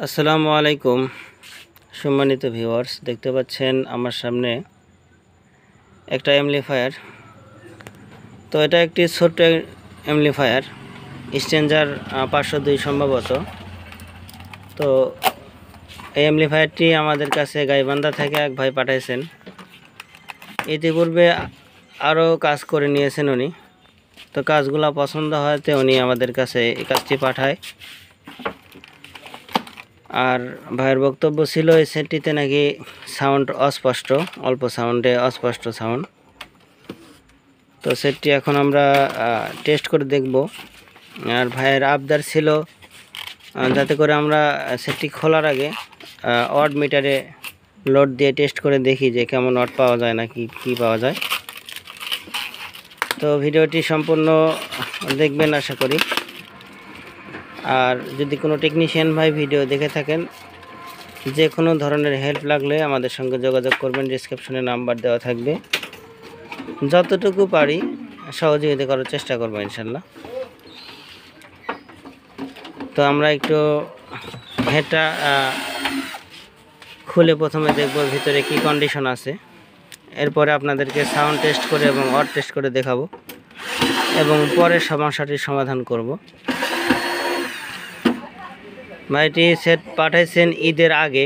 আসসালামু আলাইকুম সম্মানিত ভিউয়ার্স, দেখতে পাচ্ছেন আমার সামনে একটা অ্যামপ্লিফায়ার। তো এটা একটি ছোট্ট অ্যামপ্লিফায়ার, স্ট্রেঞ্জার 502 সম্ভবত। তো এই অ্যামপ্লিফায়ারটি আমাদের কাছে গাইবান্ধা থেকে এক ভাই পাঠাইছেন। ইতিপূর্বে আরও কাজ করে নিয়েছেন উনি। তো কাজগুলো পছন্দ হয়তে উনি আমাদের কাছে এই কাজটি পাঠায়। আর ভাইয়ের বক্তব্য ছিল এই সেটটিতে নাকি সাউন্ড অস্পষ্ট, অল্প সাউন্ডে অস্পষ্ট সাউন্ড। তো সেটটি এখন আমরা টেস্ট করে দেখব। আর ভাইয়ের আবদার ছিল যাতে করে আমরা সেটটি খোলার আগে অড মিটারে লোড দিয়ে টেস্ট করে দেখি যে কেমন অড পাওয়া যায় নাকি কি পাওয়া যায়। তো ভিডিওটি সম্পূর্ণ দেখবেন আশা করি। আর যদি কোনো টেকনিশিয়ান ভাই ভিডিও দেখে থাকেন, যে কোনো ধরনের হেল্প লাগলে আমাদের সঙ্গে যোগাযোগ করবেন, ডেসক্রিপশনে নাম্বার দেওয়া থাকবে। যতটুকু পারি সহযোগিতা করার চেষ্টা করবো ইনশাল্লাহ। তো আমরা একটু হেডটা খুলে প্রথমে দেখব ভিতরে কি কন্ডিশন আছে, এরপরে আপনাদেরকে সাউন্ড টেস্ট করে এবং অড টেস্ট করে দেখাবো এবং পরে সমস্যাটির সমাধান করব। ভাইটি সেট পাঠাইছেন ঈদের আগে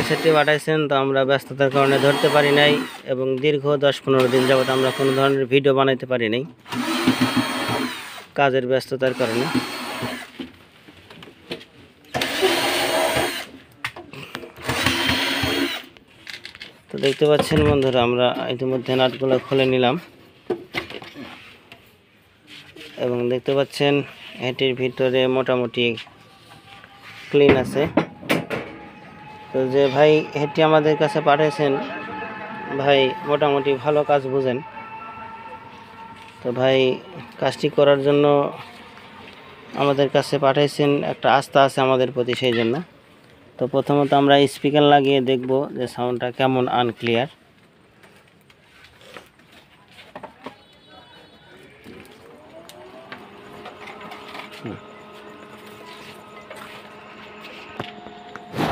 সেটটি পাঠাইছেন। তো আমরা ব্যস্ততার কারণে ধরতে পারি নাই এবং দীর্ঘ 10-15 দিন যাবত আমরা কোনো ধরনের ভিডিও বানাইতে পারি নাই কাজের ব্যস্ততার কারণে। তো দেখতে পাচ্ছেন বন্ধুরা, আমরা ইতিমধ্যে নাটগুলো খুলে নিলাম এবং দেখতে পাচ্ছেন এটির ভিতরে মোটামুটি ক্লিন আছে। তো যে ভাই হেডটি আমাদের কাছে পাঠিয়েছেন, ভাই মোটামুটি ভালো কাজ বুঝেন। তো ভাই কাজটি করার জন্য আমাদের কাছে পাঠাইছেন, একটা আস্থা আছে আমাদের প্রতি, সেই জন্য। তো প্রথমত আমরা স্পিকার লাগিয়ে দেখব যে সাউন্ডটা কেমন আনক্লিয়ার।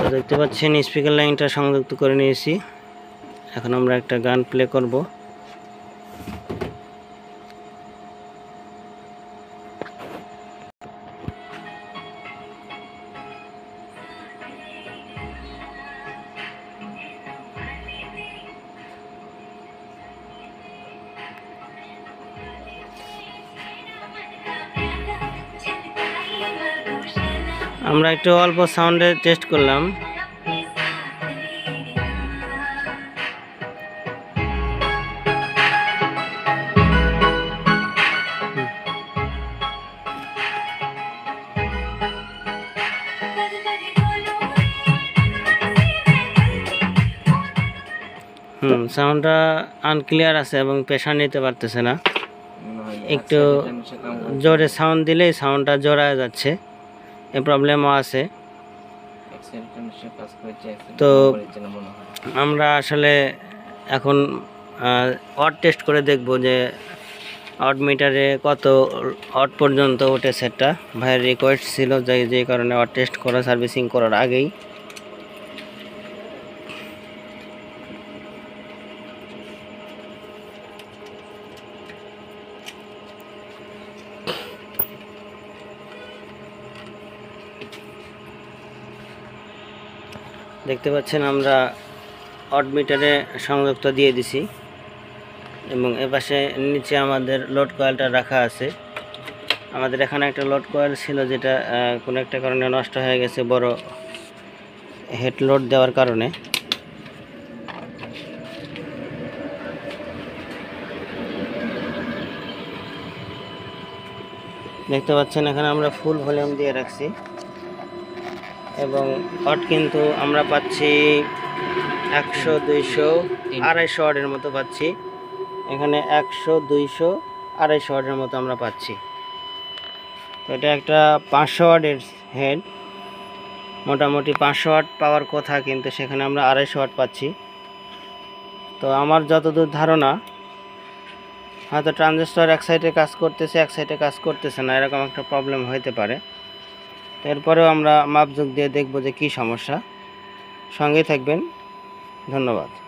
তো দেখতে পাচ্ছেন স্পিকার লাইনটা সংযুক্ত করে নিয়েছি। এখন আমরা একটা গান প্লে করব। আমরা একটু অল্প সাউন্ডে টেস্ট করলাম। সাউন্ডটা আনক্লিয়ার আছে এবং প্রেশার নিতে পারতেছে না। একটু জোরে সাউন্ড দিলেই সাউন্ডটা জোড়া যাচ্ছে, এই প্রবলেমও আছে। তো আমরা আসলে এখন অড টেস্ট করে দেখব যে অড মিটারে কত অড পর্যন্ত ওঠে সেটটা। ভাইয়ের রিকোয়েস্ট ছিল যে কারণে অড টেস্ট করা সার্ভিসিং করার আগেই। দেখতে পাচ্ছেন আমরা অড মিটারে সংযুক্ত দিয়ে দিছি এবং এপাশে নিচে আমাদের লোড কয়েলটা রাখা আছে। আমাদের এখানে একটা লোড কয়েল ছিল যেটা কোনো একটা কারণে নষ্ট হয়ে গেছে, বড় হেড লোড দেওয়ার কারণে। দেখতে পাচ্ছেন এখানে আমরা ফুল ভলিউম দিয়ে রাখছি এবং অড কিন্তু আমরা পাচ্ছি 100, 200, 250 ওয়াটের মতো পাচ্ছি। এখানে 100, 200, 250 ওয়াটের মতো আমরা পাচ্ছি। তো এটা একটা 500 ওয়াটের হেড, মোটামুটি 500 ওয়াট পাওয়ার কথা, কিন্তু সেখানে আমরা 250 ওয়াট পাচ্ছি। তো আমার যতদূর ধারণা, হয়তো ট্রানজিস্টর এক সাইডে কাজ করতেছে, এক সাইডে কাজ করতেছে না, এরকম একটা প্রবলেম হতে পারে। এরপরেও আমরা মাপযোগ দিয়ে দেখব যে কী সমস্যা। সঙ্গে থাকবেন। ধন্যবাদ।